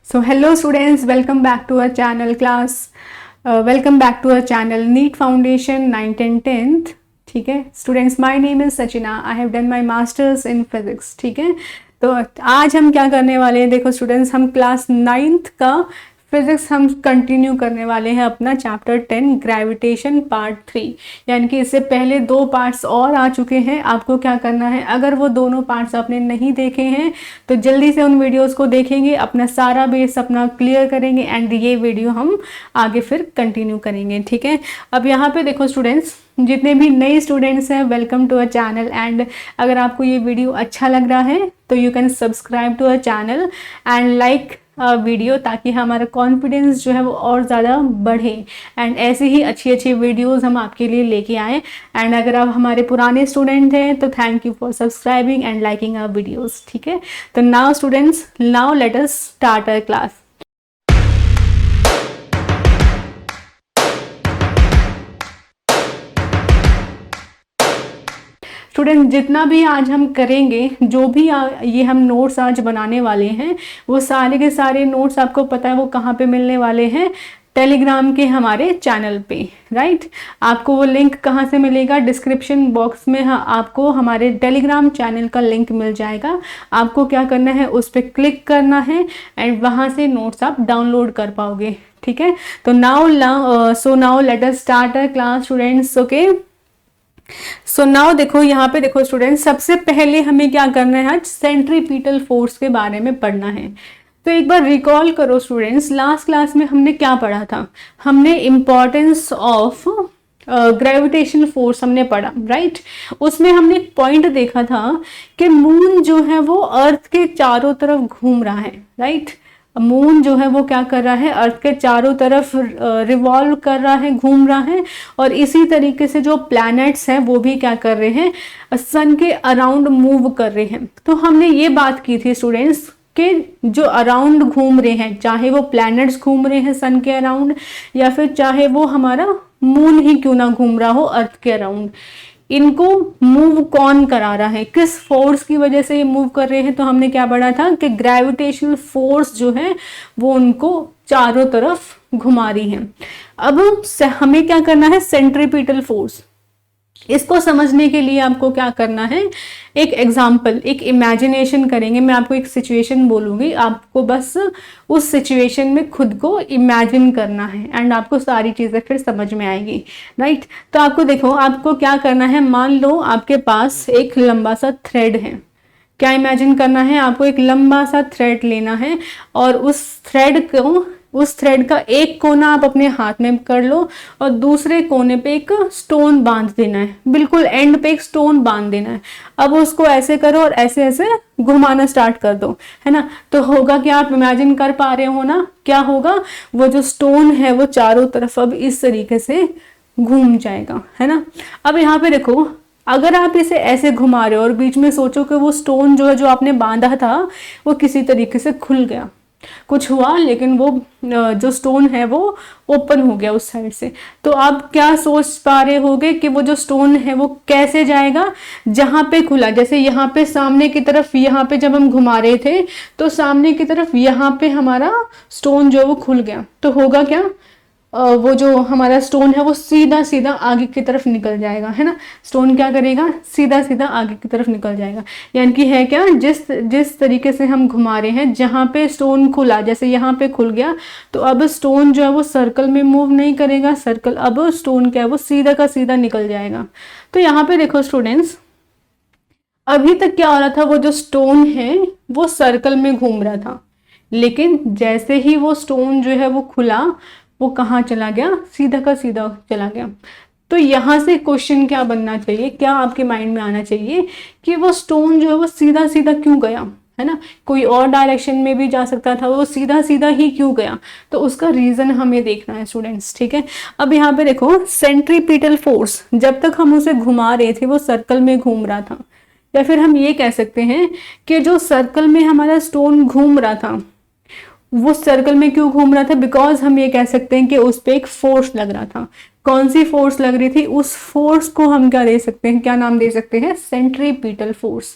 So hello students, welcome back to our channel class. Welcome back to our channel NEET Foundation 9th and 10th. ठीक है students, my name is Sachina. I have done my masters in physics. ठीक है, तो आज हम क्या करने वाले हैं, देखो स्टूडेंट्स, हम क्लास 9th का फिजिक्स हम कंटिन्यू करने वाले हैं अपना चैप्टर 10 ग्रेविटेशन पार्ट 3. यानी कि इससे पहले 2 पार्ट्स और आ चुके हैं. आपको क्या करना है, अगर वो दोनों पार्ट्स आपने नहीं देखे हैं तो जल्दी से उन वीडियोस को देखेंगे, अपना सारा बेस अपना क्लियर करेंगे एंड ये वीडियो हम आगे फिर कंटिन्यू करेंगे. ठीक है, अब यहाँ पे देखो स्टूडेंट्स, जितने भी नए स्टूडेंट्स हैं, welcome to our channel. And अगर आपको ये वीडियो अच्छा लग रहा है तो you can subscribe to our channel and like video, ताकि हमारा कॉन्फिडेंस जो है वो और ज़्यादा बढ़े एंड ऐसे ही अच्छी अच्छी वीडियोस हम आपके लिए लेके आए. एंड अगर आप हमारे पुराने स्टूडेंट हैं तो thank you for subscribing and liking our videos. ठीक है, तो now students, now let us start our class. Student, जितना भी आज हम करेंगे, जो भी ये हम नोट्स आज बनाने वाले हैं, वो सारे के सारे नोट्स आपको पता है वो कहाँ पे मिलने वाले हैं, टेलीग्राम के हमारे चैनल पे. राइट, आपको वो लिंक कहाँ से मिलेगा, डिस्क्रिप्शन बॉक्स में आपको हमारे टेलीग्राम चैनल का लिंक मिल जाएगा. आपको क्या करना है, उस पर क्लिक करना है एंड वहाँ से नोट्स आप डाउनलोड कर पाओगे. ठीक है, तो now let us start our class students. Okay, so now देखो, यहाँ पे देखो स्टूडेंट, सबसे पहले हमें क्या करना है, आज सेंट्रीपिटल फोर्स के बारे में पढ़ना है. तो एक बार रिकॉल करो स्टूडेंट्स, लास्ट क्लास में हमने क्या पढ़ा था, हमने इम्पॉर्टेंस ऑफ ग्रेविटेशन फोर्स हमने पढ़ा. राइट, उसमें हमने एक पॉइंट देखा था कि मून जो है वो अर्थ के चारों तरफ घूम रहा है. राइट, मून जो है वो क्या कर रहा है, अर्थ के चारों तरफ रिवॉल्व कर रहा है, घूम रहा है. और इसी तरीके से जो प्लैनेट्स हैं वो भी क्या कर रहे हैं, सन के अराउंड मूव कर रहे हैं. तो हमने ये बात की थी स्टूडेंट्स कि जो अराउंड घूम रहे हैं, चाहे वो प्लैनेट्स घूम रहे हैं सन के अराउंड, या फिर चाहे वो हमारा मून ही क्यों ना घूम रहा हो अर्थ के अराउंड, इनको मूव कौन करा रहा है, किस फोर्स की वजह से ये मूव कर रहे हैं. तो हमने क्या पढ़ा था कि ग्रेविटेशनल फोर्स जो है वो उनको चारों तरफ घुमा रही है. अब हमें क्या करना है, सेंट्रीपिटल फोर्स. इसको समझने के लिए आपको क्या करना है, एक एग्जाम्पल, एक इमेजिनेशन करेंगे. मैं आपको एक सिचुएशन बोलूंगी, आपको बस उस सिचुएशन में खुद को इमेजिन करना है एंड आपको सारी चीज़ें फिर समझ में आएगी. राइट, तो आपको देखो, आपको क्या करना है, मान लो आपके पास एक लंबा सा थ्रेड है. क्या इमेजिन करना है, आपको एक लंबा सा थ्रेड लेना है और उस थ्रेड का एक कोना आप अपने हाथ में कर लो और दूसरे कोने पे एक स्टोन बांध देना है, बिल्कुल एंड पे एक स्टोन बांध देना है. अब उसको ऐसे करो और ऐसे ऐसे घुमाना स्टार्ट कर दो, है ना. तो होगा क्या, आप इमेजिन कर पा रहे हो ना, क्या होगा, वो जो स्टोन है वो चारों तरफ अब इस तरीके से घूम जाएगा, है ना. अब यहाँ पे देखो, अगर आप इसे ऐसे घुमा रहे हो और बीच में सोचो कि वो स्टोन जो है, जो आपने बांधा था, वो किसी तरीके से खुल गया, कुछ हुआ, लेकिन वो जो स्टोन है वो ओपन हो गया उस साइड से. तो आप क्या सोच पा रहे होगे कि वो जो स्टोन है वो कैसे जाएगा, जहां पे खुला, जैसे यहाँ पे सामने की तरफ, यहाँ पे जब हम घुमा रहे थे तो सामने की तरफ यहाँ पे हमारा स्टोन जो है वो खुल गया. तो होगा क्या, वो जो हमारा स्टोन है वो सीधा सीधा आगे की तरफ निकल जाएगा, है ना. स्टोन क्या करेगा, सीधा सीधा आगे की तरफ निकल जाएगा. यानी कि है क्या, जिस तरीके से हम घुमा रहे हैं, जहाँ पे स्टोन खुला, जैसे यहाँ पे खुल गया, तो अब स्टोन जो है वो सर्कल में मूव नहीं करेगा, सर्कल, अब स्टोन क्या है वो सीधा का सीधा निकल जाएगा. तो यहाँ पे देखो स्टूडेंट्स, अभी तक क्या हो रहा था, वो जो स्टोन है वो सर्कल में घूम रहा था, लेकिन जैसे ही वो स्टोन जो है वो खुला, वो कहाँ चला गया, सीधा का सीधा चला गया. तो यहाँ से क्वेश्चन क्या बनना चाहिए, क्या आपके माइंड में आना चाहिए कि वो स्टोन जो है वो सीधा सीधा क्यों गया, है ना. कोई और डायरेक्शन में भी जा सकता था, वो सीधा सीधा ही क्यों गया. तो उसका रीजन हमें देखना है स्टूडेंट्स. ठीक है, अब यहाँ पे देखो, सेंट्रीपिटल फोर्स, जब तक हम उसे घुमा रहे थे वो सर्कल में घूम रहा था, या फिर हम ये कह सकते हैं कि जो सर्कल में हमारा स्टोन घूम रहा था वो सर्कल में क्यों घूम रहा था, बिकॉज हम ये कह सकते हैं कि उस पर एक फोर्स लग रहा था. कौन सी फोर्स लग रही थी, उस फोर्स को हम क्या दे सकते हैं, क्या नाम दे सकते हैं, सेंट्रीपिटल फोर्स.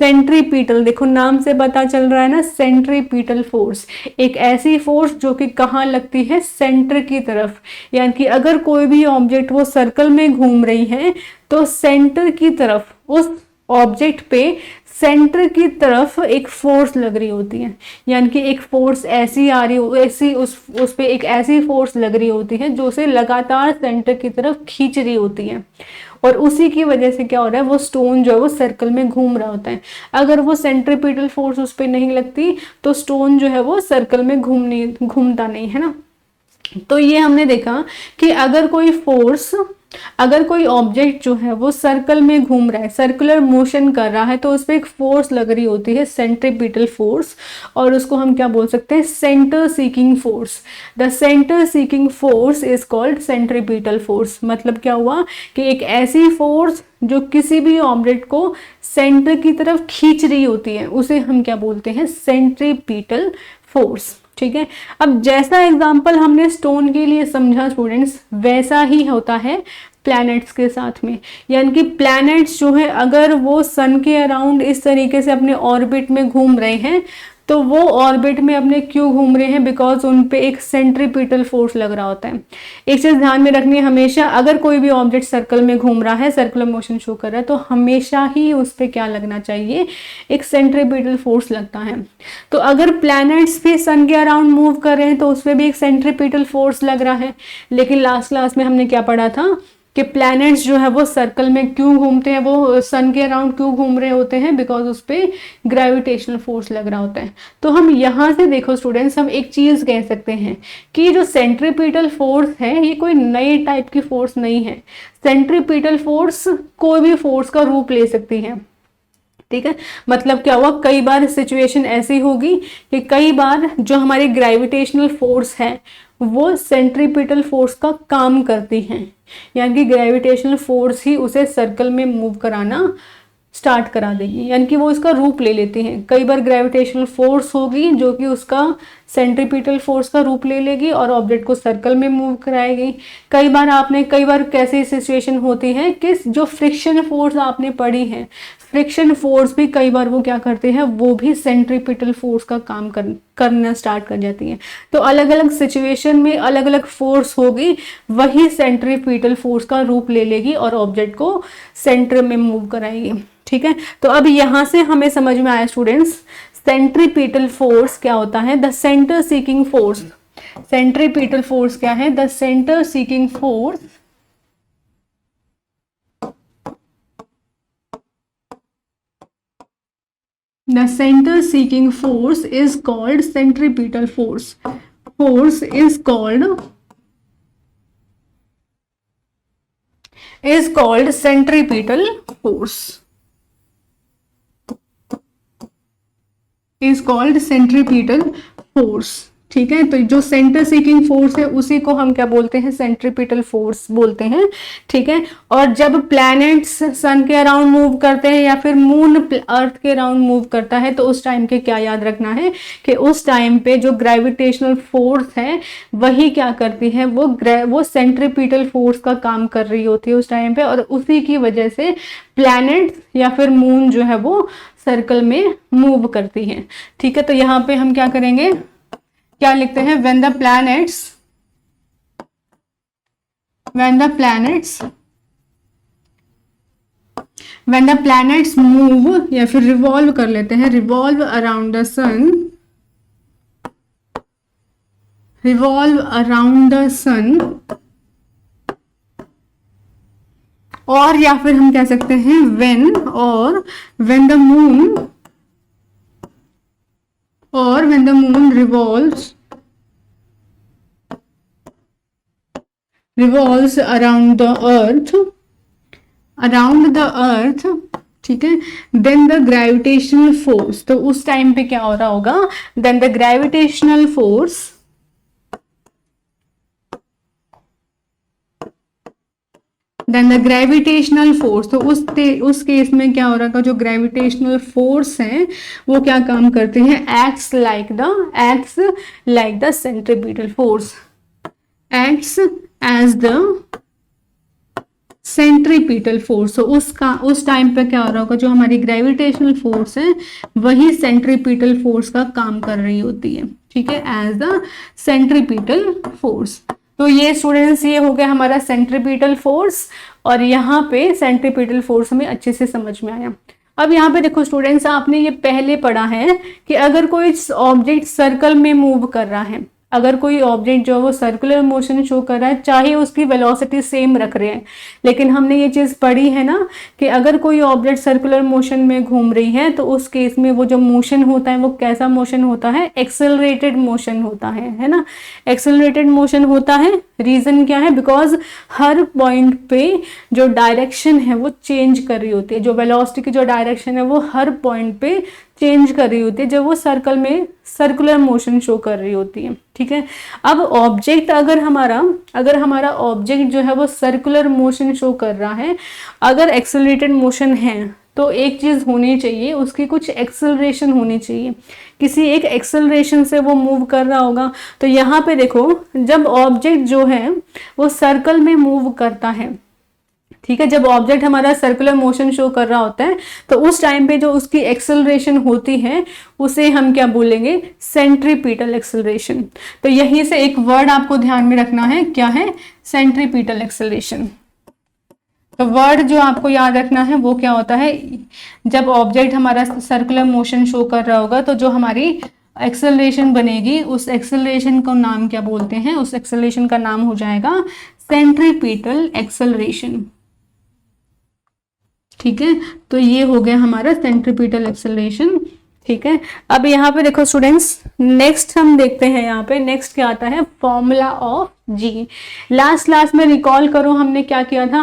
सेंट्रीपीटल, देखो नाम से पता चल रहा है ना, सेंट्रीपीटल फोर्स, एक ऐसी फोर्स जो कि कहाँ लगती है, सेंटर की तरफ। यानी कि अगर कोई भी ऑब्जेक्ट वो सर्कल में घूम रही है तो सेंटर की तरफ, उस ऑब्जेक्ट पे सेंटर की तरफ एक फोर्स लग रही होती है। यानी कि एक फोर्स ऐसी आ रही हो, ऐसी उस पे एक ऐसी फोर्स लग रही होती है जो उसे लगातार सेंटर की तरफ खींच रही होती है, और उसी की वजह से क्या हो रहा है, वो स्टोन जो है वो सर्कल में घूम रहा होता है। अगर वो सेंट्रीपिटल फोर्स उस पर नहीं लगती तो स्टोन जो है वो सर्कल में घूमता नहीं है ना। तो ये हमने देखा कि अगर कोई ऑब्जेक्ट जो है वो सर्कल में घूम रहा है, सर्कुलर मोशन कर रहा है, तो उस पर एक फोर्स लग रही होती है, सेंट्रीपिटल फोर्स, और उसको हम क्या बोल सकते हैं, centre seeking force. The centre seeking force is called centripetal force. मतलब क्या हुआ कि एक ऐसी फोर्स जो किसी भी ऑब्जेक्ट को सेंटर की तरफ खींच रही होती है, उसे हम क्या बोलते हैं, सेंट्रीपिटल फोर्स। ठीक है, अब जैसा एग्जाम्पल हमने स्टोन के लिए समझा स्टूडेंट्स, वैसा ही होता है प्लैनेट्स के साथ में। यानी कि प्लैनेट्स जो है अगर वो सन के अराउंड इस तरीके से अपने ऑर्बिट में घूम रहे हैं, तो वो ऑर्बिट में अपने क्यों घूम रहे हैं, बिकॉज उन पे एक सेंट्रीपिटल फोर्स लग रहा होता है। एक चीज ध्यान में रखनी है हमेशा, अगर कोई भी ऑब्जेक्ट सर्कल में घूम रहा है, सर्कुलर मोशन शो कर रहा है, तो हमेशा ही उस पे क्या लगना चाहिए, एक सेंट्रीपिटल फोर्स लगता है। तो अगर प्लैनेट्स भी सन के अराउंड मूव कर रहे हैं तो उसमें भी एक सेंट्रीपिटल फोर्स लग रहा है। लेकिन लास्ट क्लास में हमने क्या पढ़ा था कि प्लैनेट्स जो है वो सर्कल में क्यों घूमते हैं, वो सन के अराउंड क्यों घूम रहे होते हैं, बिकॉज उस पर ग्रेविटेशनल फोर्स लग रहा होता है। तो हम यहाँ से देखो स्टूडेंट्स, हम एक चीज कह सकते हैं कि जो सेंट्रीपिटल फोर्स है ये कोई नई टाइप की फोर्स नहीं है। सेंट्रीपिटल फोर्स कोई भी फोर्स का रूप ले सकती है। ठीक है, मतलब क्या हुआ, कई बार सिचुएशन ऐसी होगी कि कई बार जो हमारी ग्रेविटेशनल फोर्स है वो सेंट्रीपिटल फोर्स का काम करती हैं। यानी कि ग्रेविटेशनल फोर्स ही उसे सर्कल में मूव कराना स्टार्ट करा देगी, यानी कि वो इसका रूप ले लेती हैं। कई बार ग्रेविटेशनल फोर्स होगी जो कि उसका सेंट्रीपिटल फोर्स का रूप ले लेगी और ऑब्जेक्ट को सर्कल में मूव कराएगी। कई बार कैसी सिचुएशन होती है कि जो फ्रिक्शन फोर्स आपने पढ़ी है, फ्रिक्शन फोर्स भी कई बार वो क्या करते हैं, वो भी सेंट्रीपिटल फोर्स का काम करना स्टार्ट कर जाती हैं। तो अलग अलग सिचुएशन में अलग अलग फोर्स होगी, वही सेंट्रीपिटल फोर्स का रूप ले लेगी और ऑब्जेक्ट को सेंटर में मूव कराएगी। ठीक है, तो अब यहां से हमें समझ में आया स्टूडेंट्स, सेंट्रीपिटल फोर्स क्या होता है, the centre seeking force. Centripetal force क्या है, the centre seeking force The center seeking force is called centripetal force. Force is called centripetal force. Is called centripetal force. ठीक है, तो जो सेंटर सीकिंग फोर्स है उसी को हम क्या बोलते हैं, सेंट्रीपिटल फोर्स बोलते हैं। ठीक है, और जब प्लैनेट्स सन के अराउंड मूव करते हैं या फिर मून अर्थ के अराउंड मूव करता है, तो उस टाइम के क्या याद रखना है कि उस टाइम पे जो ग्रेविटेशनल फोर्स है वही क्या करती है, वो सेंट्रीपिटल फोर्स का काम कर रही होती है उस टाइम पे, और उसी की वजह से प्लैनेट्स या फिर मून जो है वो सर्कल में मूव करती है। ठीक है, तो यहाँ पे हम क्या करेंगे, क्या लिखते हैं, when the planets move, या फिर रिवॉल्व कर लेते हैं, रिवॉल्व अराउंड द सन, और या फिर हम कह सकते हैं when the moon revolves around the earth, ठीक है, then the gravitational force, तो उस टाइम पे क्या हो रहा होगा, then the gravitational force तो उस केस में क्या हो रहा होगा, जो ग्रेविटेशनल फोर्स है वो क्या काम करते हैं, acts like the centripetal force, acts as the centripetal force. तो उस टाइम पे क्या हो रहा होगा, जो हमारी ग्रेविटेशनल फोर्स है वही सेंट्रीपिटल फोर्स का काम कर रही होती है, ठीक है, एज द सेंट्रीपिटल फोर्स। तो ये स्टूडेंट्स ये हो गया हमारा सेंट्रीपिटल फोर्स, और यहाँ पे सेंट्रीपिटल फोर्स हमें अच्छे से समझ में आया। अब यहाँ पे देखो स्टूडेंट्स, आपने ये पहले पढ़ा है कि अगर कोई ऑब्जेक्ट सर्कल में मूव कर रहा है, अगर कोई ऑब्जेक्ट जो है वो सर्कुलर मोशन शो कर रहा है, चाहे उसकी वेलोसिटी सेम रख रहे हैं, लेकिन हमने ये चीज़ पढ़ी है ना कि अगर कोई ऑब्जेक्ट सर्कुलर मोशन में घूम रही है तो उस केस में वो जो मोशन होता है वो कैसा मोशन होता है, एक्सेलरेटेड मोशन होता है ना, एक्सेलरेटेड मोशन होता है। रीज़न क्या है, बिकॉज हर पॉइंट पे जो डायरेक्शन है वो चेंज कर रही होती है, जो वेलोसिटी की जो डायरेक्शन है वो हर पॉइंट पे चेंज कर रही होती है जब वो सर्कल में सर्कुलर मोशन शो कर रही होती है, ठीक है। अब ऑब्जेक्ट अगर हमारा ऑब्जेक्ट जो है वो सर्कुलर मोशन शो कर रहा है, अगर एक्सेलरेटेड मोशन है तो एक चीज़ होनी चाहिए, उसकी कुछ एक्सेलरेशन होनी चाहिए, किसी एक एक्सेलरेशन से वो मूव कर रहा होगा। तो यहाँ पे देखो, जब ऑब्जेक्ट जो है वो सर्कल में मूव करता है, ठीक है, जब ऑब्जेक्ट हमारा सर्कुलर मोशन शो कर रहा होता है तो उस टाइम पे जो उसकी एक्सेलरेशन होती है उसे हम क्या बोलेंगे, सेंट्रीपिटल एक्सेलरेशन। तो यहीं से एक वर्ड आपको ध्यान में रखना है, क्या है, सेंट्रीपिटल एक्सेलरेशन। तो वर्ड जो आपको याद रखना है वो क्या होता है, जब ऑब्जेक्ट हमारा सर्कुलर मोशन शो कर रहा होगा तो जो हमारी एक्सेलरेशन बनेगी उस एक्सेलरेशन को नाम क्या बोलते हैं, उस एक्सेलरेशन का नाम हो जाएगा सेंट्रीपिटल एक्सेलरेशन, ठीक है। तो ये हो गया हमारा सेंट्रीपिटल एक्सेलरेशन, ठीक है। अब यहाँ पे देखो स्टूडेंट्स, नेक्स्ट हम देखते हैं, यहाँ पे नेक्स्ट क्या आता है, formula of G. Last class में रिकॉल करो हमने क्या किया था,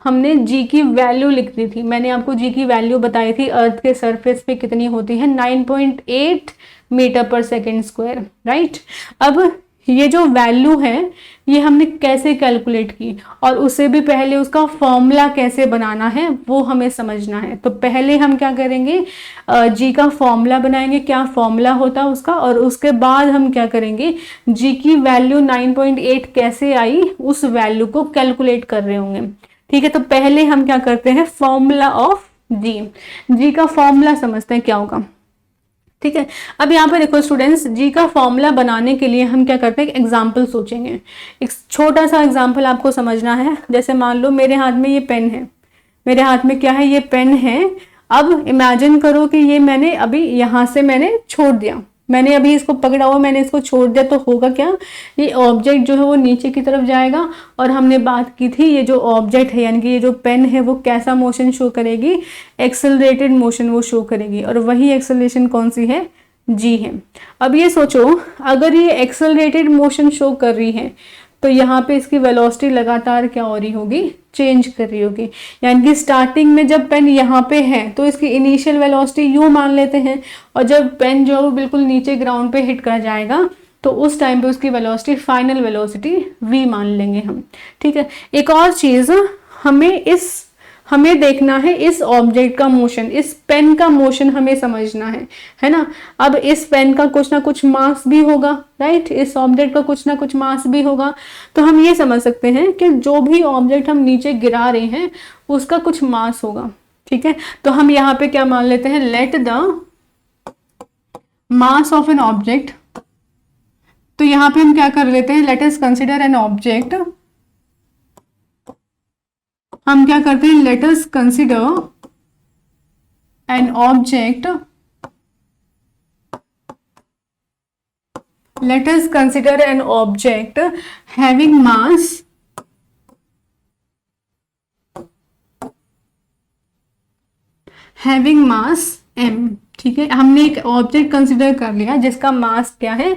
हमने जी की वैल्यू लिख दी थी। मैंने आपको जी की वैल्यू बताई थी, अर्थ के सरफेस पे कितनी होती है, 9.8 मीटर पर सेकेंड स्क्वायर, राइट। अब ये जो वैल्यू है ये हमने कैसे कैलकुलेट की, और उससे भी पहले उसका फॉर्मूला कैसे बनाना है वो हमें समझना है। तो पहले हम क्या करेंगे, जी का फॉर्मूला बनाएंगे, क्या फॉर्मूला होता है उसका, और उसके बाद हम क्या करेंगे, जी की वैल्यू 9.8 कैसे आई उस वैल्यू को कैलकुलेट कर रहे होंगे, ठीक है। तो पहले हम क्या करते हैं, फॉर्मूला ऑफ जी का फॉर्मूला समझते हैं क्या होगा, ठीक है। अब यहाँ पे देखो स्टूडेंट्स, जी का फॉर्मूला बनाने के लिए हम क्या करते हैं, एक एग्जाम्पल सोचेंगे। एक छोटा सा एग्जाम्पल आपको समझना है। जैसे मान लो मेरे हाथ में ये पेन है, मेरे हाथ में क्या है, ये पेन है। अब इमेजिन करो कि ये मैंने अभी यहाँ से मैंने छोड़ दिया, मैंने अभी इसको पकड़ा हुआ, मैंने इसको छोड़ दिया, तो होगा क्या, ये ऑब्जेक्ट जो है वो नीचे की तरफ जाएगा। और हमने बात की थी ये जो ऑब्जेक्ट है यानी कि ये जो पेन है वो कैसा मोशन शो करेगी, एक्सेलरेटेड मोशन वो शो करेगी, और वही एक्सेलरेशन कौन सी है, जी है। अब ये सोचो, अगर ये एक्सेलरेटेड मोशन शो कर रही है तो यहाँ पे इसकी वेलोसिटी लगातार क्या हो रही होगी, चेंज कर रही होगी। यानी कि स्टार्टिंग में जब पेन यहाँ पे है तो इसकी इनिशियल वेलोसिटी यूँ मान लेते हैं, और जब पेन जो है वो बिल्कुल नीचे ग्राउंड पे हिट कर जाएगा तो उस टाइम पे उसकी वेलोसिटी, फाइनल वेलोसिटी v मान लेंगे हम, ठीक है। एक और चीज़ हमें देखना है, इस ऑब्जेक्ट का मोशन, इस पेन का मोशन हमें समझना है ना। अब इस पेन का कुछ ना कुछ मास भी होगा, राइट, इस ऑब्जेक्ट का कुछ ना कुछ मास भी होगा। तो हम ये समझ सकते हैं कि जो भी ऑब्जेक्ट हम नीचे गिरा रहे हैं उसका कुछ मास होगा, ठीक है। तो हम यहाँ पे क्या मान लेते हैं, let the mass of an object. तो यहाँ पे हम क्या कर लेते हैं, let us consider an object. हम क्या करते हैं, let us consider an object, let us consider an object having mass m, ठीक है। हमने एक ऑब्जेक्ट कंसिडर कर लिया जिसका मास क्या है,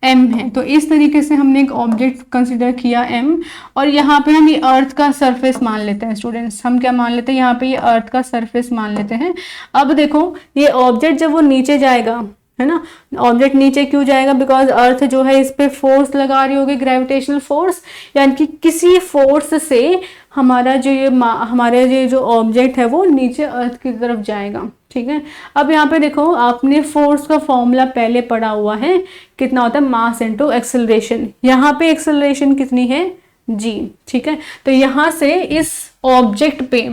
m है। तो इस तरीके से हमने एक ऑब्जेक्ट कंसिडर किया m, और यहाँ पे हम ये अर्थ का सरफेस मान लेते हैं स्टूडेंट्स। हम क्या मान लेते हैं, यहाँ पे ये अर्थ का सरफेस मान लेते हैं। अब देखो ये ऑब्जेक्ट जब वो नीचे जाएगा, है ना, ऑब्जेक्ट नीचे क्यों जाएगा, बिकॉज अर्थ जो है इस पे फोर्स लगा रही होगी, ग्रेविटेशनल फोर्स, यानी कि किसी फोर्स से हमारा ये जो ऑब्जेक्ट है वो नीचे अर्थ की तरफ जाएगा, ठीक है। अब यहाँ पे देखो, आपने फोर्स का फॉर्मूला पहले पढ़ा हुआ है, कितना होता है, मास इनटू एक्सेलरेशन। यहाँ पे एक्सेलरेशन कितनी है, जी। ठीक है, तो यहाँ से इस ऑब्जेक्ट पे,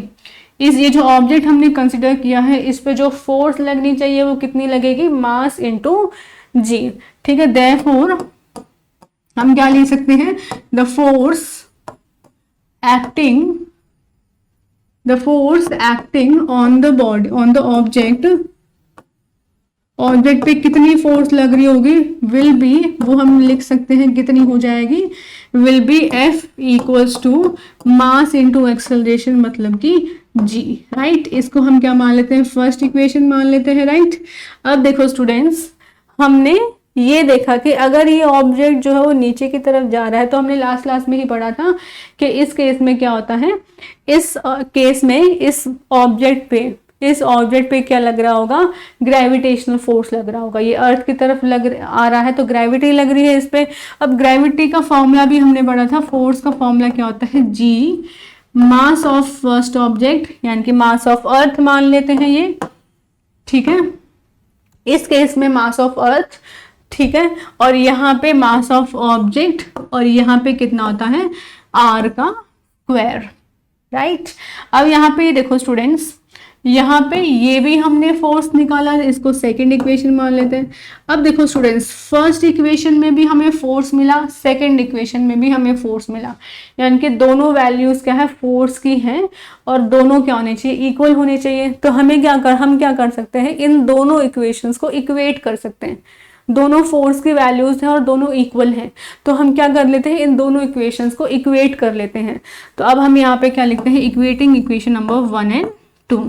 इस ये जो ऑब्जेक्ट हमने कंसिडर किया है, इस पे जो फोर्स लगनी चाहिए वो कितनी लगेगी, मास इनटू जी। ठीक है, देयरफॉर हम क्या ले सकते हैं, the force acting on the body, on the object पे कितनी फोर्स लग रही होगी, विल बी, वो हम लिख सकते हैं कितनी हो जाएगी, will be F equals to mass into acceleration, मतलब कि G, राइट। इसको हम क्या मान लेते हैं, फर्स्ट इक्वेशन मान लेते हैं, राइट। अब देखो स्टूडेंट्स, हमने ये देखा कि अगर ये ऑब्जेक्ट जो है वो नीचे की तरफ जा रहा है, तो हमने लास्ट क्लास में ही पढ़ा था कि इस केस में क्या होता है, इस केस में इस ऑब्जेक्ट पे क्या लग रहा होगा, ग्रेविटेशनल फोर्स लग रहा होगा। ये अर्थ की तरफ आ रहा है तो ग्रेविटी लग रही है इस पे। अब ग्रेविटी का फॉर्मूला भी हमने पढ़ा था, फोर्स का फॉर्मूला क्या होता है, जी मास ऑफ फर्स्ट ऑब्जेक्ट, यानी कि मास ऑफ अर्थ मान लेते हैं ये। ठीक है, इस केस में मास ऑफ अर्थ, ठीक है, और यहाँ पे मास ऑफ ऑब्जेक्ट, और यहाँ पे कितना होता है, आर का स्क्वायर, राइट। अब यहाँ पे देखो स्टूडेंट्स, यहाँ पे ये भी हमने फोर्स निकाला, इसको सेकंड इक्वेशन मान लेते हैं। अब देखो स्टूडेंट्स, फर्स्ट इक्वेशन में भी हमें फोर्स मिला, सेकंड इक्वेशन में भी हमें फोर्स मिला, यानी कि दोनों वैल्यूज क्या है, फोर्स की हैं, और दोनों क्या होने चाहिए, इक्वल होने चाहिए। तो हम क्या कर सकते हैं, इन दोनों इक्वेशंस को इक्वेट कर सकते हैं। दोनों फोर्स की वैल्यूज हैं और दोनों इक्वल हैं, तो हम क्या कर लेते हैं, इन दोनों इक्वेशंस को इक्वेट कर लेते हैं। तो अब हम यहाँ पे क्या लिखते हैं, equating equation number 1 and 2,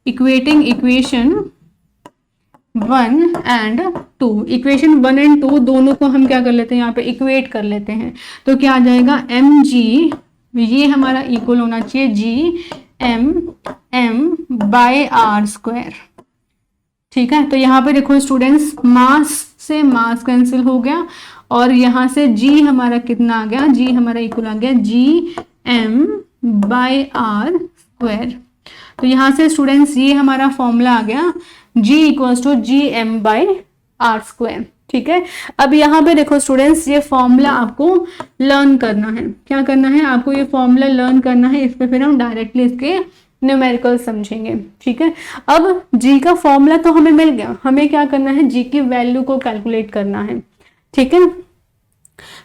equating equation 1 and 2, equation 1 and 2 दोनों को हम क्या कर लेते हैं, यहाँ पे इक्वेट कर लेते हैं। तो क्या आ जाएगा, एम जी, ये हमारा इक्वल होना चाहिए G M by R square. ठीक है, तो यहाँ पे देखो स्टूडेंट्स, मास से मास कैंसिल हो गया, और यहाँ से जी हमारा कितना आ गया, जी हमारा इक्वल आ गया G M by R square. तो यहाँ से स्टूडेंट्स ये हमारा फॉर्मूला आ गया, G equals to G M by R square. ठीक है, अब यहाँ पे देखो स्टूडेंट्स, ये फॉर्मूला आपको लर्न करना है। क्या करना है, आपको ये फॉर्मूला लर्न करना है, इस पे फिर हम डायरेक्टली इसके न्यूमेरिकल समझेंगे। ठीक है, अब जी का फॉर्मूला तो हमें मिल गया, हमें क्या करना है, जी की वैल्यू को कैलकुलेट करना है। ठीक है,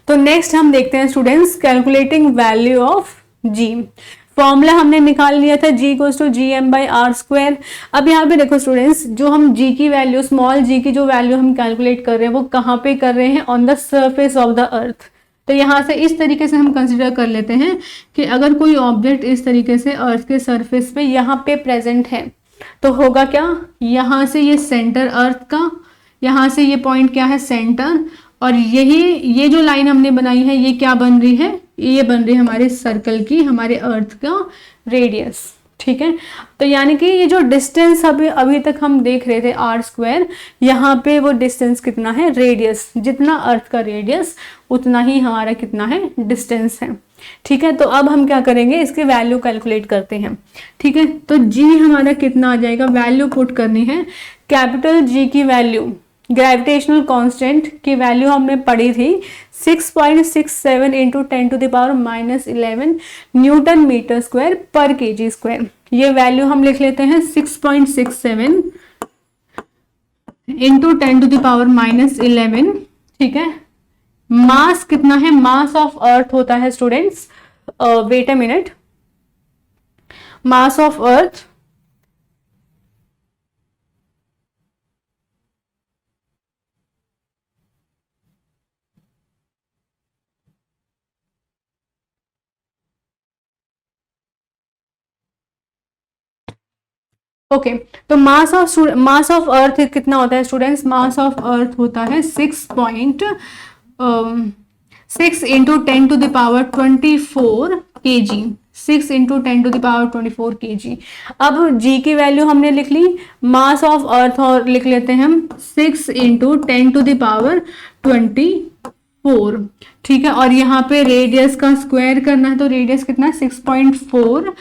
तो नेक्स्ट हम देखते हैं students, calculating value of G. Formula हमने निकाल लिया था, G equals to G M by R square. अब यहाँ पे देखो स्टूडेंट्स, जो हम जी की वैल्यू, स्मॉल जी की जो वैल्यू हम कैलकुलेट कर रहे हैं, वो कहाँ पे कर रहे हैं, on the surface of the earth. तो यहाँ से इस तरीके से हम कंसिडर कर लेते हैं कि अगर कोई ऑब्जेक्ट इस तरीके से अर्थ के सरफेस पे यहाँ पे प्रेजेंट है, तो होगा क्या, यहाँ से ये सेंटर अर्थ का, यहाँ से ये पॉइंट क्या है, सेंटर, और ये जो लाइन हमने बनाई है, ये क्या बन रही है, ये बन रही है हमारे सर्कल की, हमारे अर्थ का रेडियस। ठीक है, तो यानी कि ये जो डिस्टेंस अभी तक हम देख रहे थे आर स्क्वायर, यहाँ पे वो डिस्टेंस कितना है, रेडियस, जितना अर्थ का रेडियस उतना ही हमारा कितना है, डिस्टेंस है। ठीक है, तो अब हम क्या करेंगे, इसके वैल्यू कैलकुलेट करते हैं। ठीक है, तो जी हमारा कितना आ जाएगा, वैल्यू पुट करनी है, कैपिटल जी की वैल्यू, ग्रेविटेशनल कांस्टेंट की वैल्यू हमने पढ़ी थी 6.67 इंटू 10⁻⁻11 न्यूटन मीटर स्क्वायर पर केजी स्क्वायर। ये वैल्यू हम लिख लेते हैं 6.67 इंटू 10⁻⁻11। ठीक है, मास कितना है, मास ऑफ अर्थ होता है students, wait a minute, mass of earth okay, तो मास ऑफ अर्थ कितना होता है स्टूडेंट्स, मास ऑफ अर्थ होता है 6 इंटू 10⁻24 kg, 6 इंटू 10⁻24 kg। अब जी की वैल्यू हमने लिख ली, मास ऑफ अर्थ और लिख लेते हैं हम 6 इंटू 10⁻24। ठीक है, और यहाँ पे रेडियस का स्क्वायर करना है, तो रेडियस कितना है, 6.4।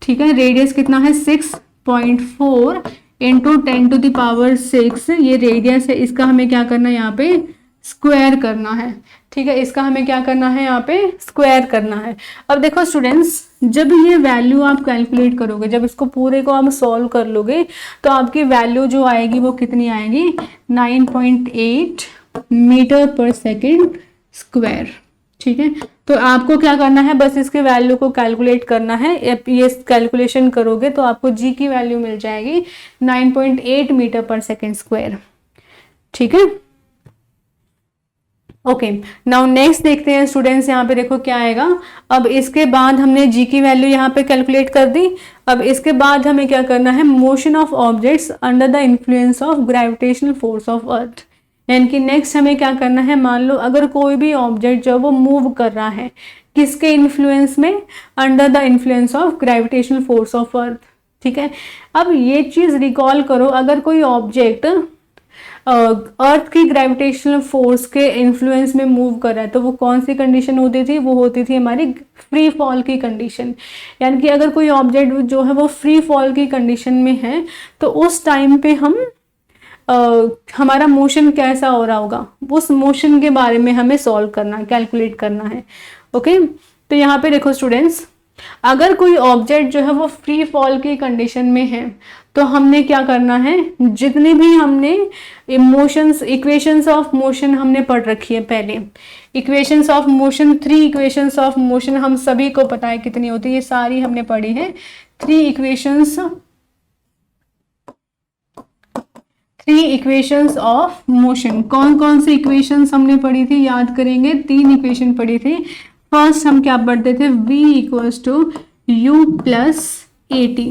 ठीक है, रेडियस कितना है, 6.4 इंटू 10⁻6, ये रेडियस है, इसका हमें क्या करना है, यहाँ पे स्क्वायर करना है। ठीक है, इसका हमें क्या करना है, यहाँ पे स्क्वायर करना है। अब देखो स्टूडेंट्स, जब ये वैल्यू आप कैलकुलेट करोगे, जब इसको पूरे को आप सॉल्व कर लोगे, तो आपकी वैल्यू जो आएगी वो कितनी आएगी, 9.8 मीटर पर सेकेंड स्क्वायर। ठीक है, तो आपको क्या करना है, बस इसके वैल्यू को कैलकुलेट करना है। ये कैलकुलेशन करोगे तो आपको जी की वैल्यू मिल जाएगी 9.8 मीटर पर सेकेंड स्क्वायर। ठीक है, ओके, नाउ नेक्स्ट देखते हैं स्टूडेंट्स, यहाँ पे देखो क्या आएगा। अब इसके बाद हमने जी की वैल्यू यहाँ पे कैलकुलेट कर दी। अब इसके बाद हमें क्या करना है, motion of objects under the influence of gravitational force of earth. यानी कि नेक्स्ट हमें क्या करना है, मान लो अगर कोई भी ऑब्जेक्ट जो वो मूव कर रहा है, किसके इन्फ्लुएंस में, under the influence of gravitational force of earth. ठीक है, अब ये चीज रिकॉल करो, अगर कोई ऑब्जेक्ट अर्थ की ग्रेविटेशनल फोर्स के इन्फ्लुएंस में मूव कर रहा है, तो वो कौन सी कंडीशन होती थी, वो होती थी हमारी फ्री फॉल की कंडीशन। यानी कि अगर कोई ऑब्जेक्ट जो है वो फ्री फॉल की कंडीशन में है, तो उस टाइम पे हम हमारा मोशन कैसा हो रहा होगा, उस मोशन के बारे में हमें सॉल्व करना है, कैलकुलेट करना है। ओके, तो यहाँ पे देखो स्टूडेंट्स, अगर कोई ऑब्जेक्ट जो है वो फ्री फॉल की कंडीशन में है, तो हमने क्या करना है, जितने भी हमने इमोशंस, इक्वेशंस ऑफ मोशन हमने पढ़ रखी है पहले, equations of motion, 3 equations of motion हम सभी को पता है कितनी होती है, ये सारी हमने पढ़ी है। 3 इक्वेशंस ऑफ मोशन, कौन कौन सी इक्वेशंस हमने पढ़ी थी, याद करेंगे, 3 इक्वेशन पढ़ी थी। फर्स्ट हम क्या पढ़ते थे, v equals to u plus a t,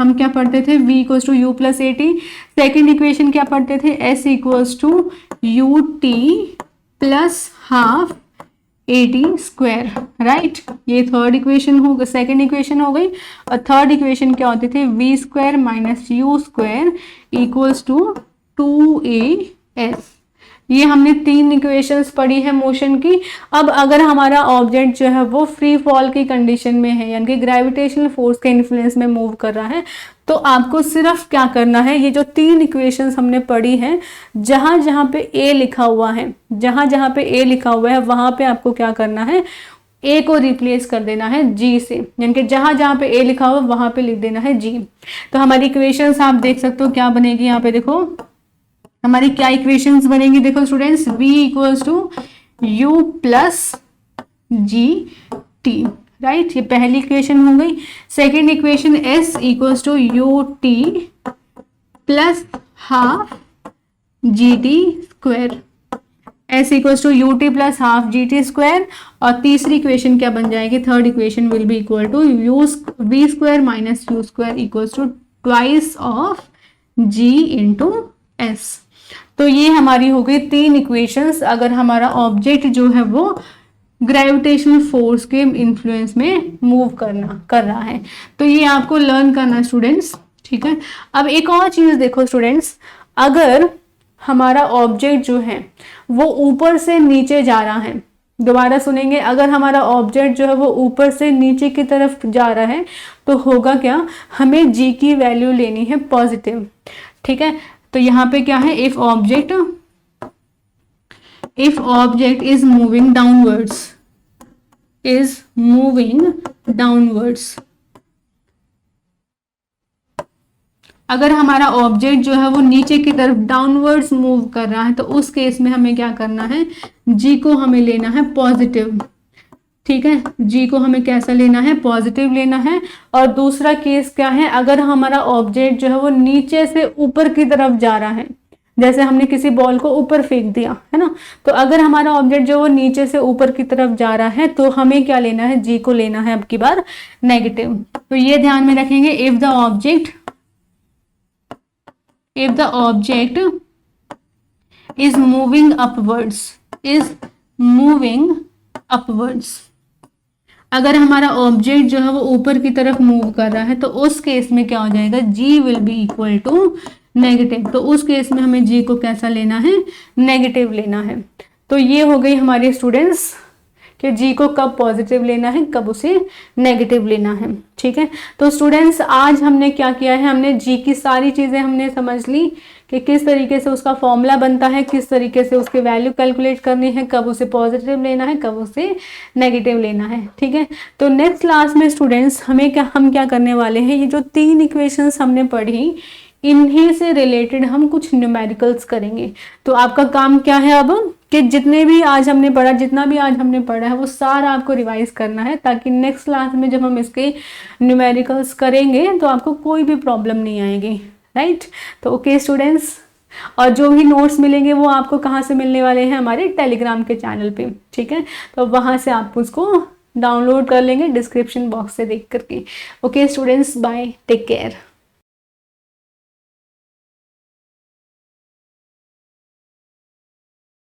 हम क्या पढ़ते थे, v equals to u plus a t. Second equation क्या पढ़ते थे, s equals to u t plus half a t square, right. ये थर्ड इक्वेशन हो गई, सेकेंड इक्वेशन हो गई। और थर्ड इक्वेशन क्या होती थी, v square minus u square equals to 2as। ये हमने 3 इक्वेशंस पढ़ी है मोशन की। अब अगर हमारा ऑब्जेक्ट जो है वो फ्री फॉल की कंडीशन में है, यानी कि ग्रेविटेशनल फोर्स के इन्फ्लुएंस में मूव कर रहा है, तो आपको सिर्फ क्या करना है, ये जो 3 इक्वेशंस हमने पढ़ी है, जहां जहां पे a लिखा हुआ है, जहां जहां पे a लिखा हुआ है वहां पे आपको क्या करना है, a को रिप्लेस कर देना है g से, यानी कि जहां जहां पे a लिखा हुआ वहां पे लिख देना है g। तो हमारी इक्वेशंस आप देख सकते हो क्या बनेगी, यहाँ पे देखो हमारी क्या इक्वेशंस बनेंगी, देखो students, v equals to u plus g t, right, ये पहली इक्वेशन हो गई। Second equation s equals to u t plus half g t square, s equals to u t plus half g t square. और तीसरी equation क्या बन जाएगी, third equation will be equal to v square minus u square equals to twice of g into s। तो ये हमारी हो गई 3 इक्वेशंस, अगर हमारा ऑब्जेक्ट जो है वो ग्रेविटेशनल फोर्स के इन्फ्लुएंस में मूव कर रहा है। तो ये आपको लर्न करना है स्टूडेंट्स, ठीक है। अब एक और चीज देखो स्टूडेंट्स, अगर हमारा ऑब्जेक्ट जो है वो ऊपर से नीचे जा रहा है, दोबारा सुनेंगे, अगर हमारा ऑब्जेक्ट जो है वो ऊपर से नीचे की तरफ जा रहा है, तो होगा क्या, हमें जी की वैल्यू लेनी है पॉजिटिव, ठीक है। तो यहाँ पे क्या है, if object is moving downwards, अगर हमारा ऑब्जेक्ट जो है वो नीचे की तरफ डाउनवर्ड्स मूव कर रहा है, तो उस केस में हमें क्या करना है, जी को हमें लेना है पॉजिटिव, ठीक है। जी को हमें कैसा लेना है, पॉजिटिव लेना है। और दूसरा केस क्या है, अगर हमारा ऑब्जेक्ट जो है वो नीचे से ऊपर की तरफ जा रहा है, जैसे हमने किसी बॉल को ऊपर फेंक दिया है ना, तो अगर हमारा ऑब्जेक्ट जो वो नीचे से ऊपर की तरफ जा रहा है, तो हमें क्या लेना है, जी को लेना है अब की बार नेगेटिव। तो ये ध्यान में रखेंगे, if the object is moving upwards, अगर हमारा ऑब्जेक्ट जो है वो ऊपर की तरफ मूव कर रहा है, तो उस केस में क्या हो जाएगा, G will be equal to negative. तो उस केस में हमें जी को कैसा लेना है, नेगेटिव लेना है। तो ये हो गई हमारे स्टूडेंट्स कि जी को कब पॉजिटिव लेना है, कब उसे नेगेटिव लेना है, ठीक है। तो स्टूडेंट्स आज हमने क्या किया है, हमने जी की सारी चीजें हमने समझ ली कि किस तरीके से उसका फॉर्मूला बनता है, किस तरीके से उसके वैल्यू कैलकुलेट करनी है, कब उसे पॉजिटिव लेना है, कब उसे नेगेटिव लेना है। ठीक है, तो नेक्स्ट क्लास में स्टूडेंट्स हम क्या करने वाले हैं, ये जो 3 इक्वेशंस हमने पढ़ी इन्हीं से रिलेटेड हम कुछ न्यूमेरिकल्स करेंगे। तो आपका काम क्या है अब कि जितना भी आज हमने पढ़ा है वो सारा आपको रिवाइज करना है, ताकि नेक्स्ट क्लास में जब हम इसके न्यूमेरिकल्स करेंगे तो आपको कोई भी प्रॉब्लम नहीं आएगी। राइट, तो ओके स्टूडेंट्स, और जो भी नोट्स मिलेंगे वो आपको कहाँ से मिलने वाले हैं, हमारे टेलीग्राम के चैनल पे। ठीक है, तो वहाँ से आप उसको डाउनलोड कर लेंगे डिस्क्रिप्शन बॉक्स से देख करके। Okay students, bye, take care.